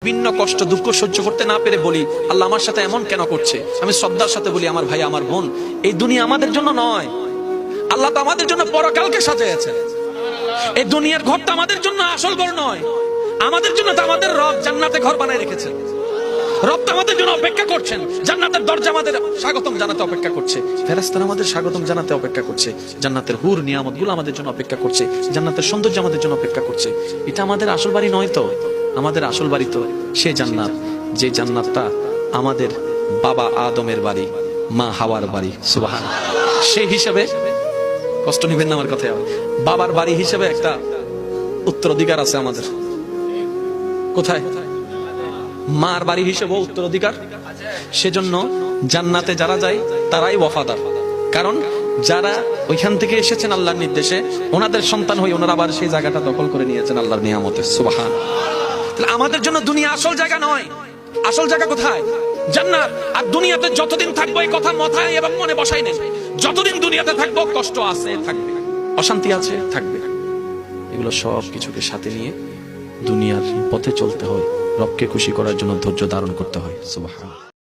বিভিন্ন কষ্ট দুঃখ সহ্য করতে না পেরে বলি, আল্লাহ আমার সাথে এমন কেন করছে? আমি শ্রদ্ধার সাথে বলি, আমার ভাই আমার বোন, এই দুনিয়া আমাদের জন্য নয়। আল্লাহ তো আমাদের জন্য পরকালকে সাজিয়েছেন। এই দুনিয়ার ঘরটা আমাদের জন্য আসল ঘর নয়, আমাদের জন্য তো আমাদের রব জান্নাতে ঘর বানায় রেখেছেন। রব তো আমাদের জন্য অপেক্ষা করছেন, জান্নাতের দরজা আমাদের স্বাগতম জানাতে অপেক্ষা করছে, ফেরেশতারা আমাদের স্বাগতম জানাতে অপেক্ষা করছে, জান্নাতের হুর নিয়ামতগুলো আমাদের জন্য অপেক্ষা করছে, জান্নাতের সৌন্দর্য আমাদের জন্য অপেক্ষা করছে। এটা আমাদের আসল বাড়ি নয় তো, আমাদের আসল বাড়ি তো সে জান্নাত, যে জান্নাতটা আমাদের বাবা আদমের বাড়ি, মা হাওয়ার বাড়ি। সুবহানাল্লাহ। সেই হিসাবে কষ্ট নিবেন না আমার কথায়, বাবার বাড়ি হিসেবে একটা উত্তরাধিকার আছে আমাদের। কোথায়? মার বাড়ি হিসেবে উত্তরাধিকার। সেজন্য জান্নাতে যারা যায় তারাই ওয়াফাদার, কারণ যারা ওইখান থেকে এসেছেন আল্লাহর নির্দেশে, ওনাদের সন্তান হয়ে ওনারা আবার সেই জায়গাটা দখল করে নিয়েছেন আল্লাহর নিয়ামতে। সুবহানাল্লাহ। তাহলে আমাদের জন্য দুনিয়া আসল জায়গা নয়, আসল জায়গা কোথায়? জান্নাত। আর দুনিয়াতে যতদিন থাকবো এই কথা মাথায় এবং মনে বসাই নেন, যতদিন দুনিয়াতে থাকবো কষ্ট আছে থাকবে, অশান্তি আছে থাকবে, এগুলো সব কিছুকে সাথে নিয়ে দুনিয়ার পথে চলতে হয়, রবকে খুশি করার জন্য ধৈর্য ধারণ করতে হয়। সুবহানাল্লাহ।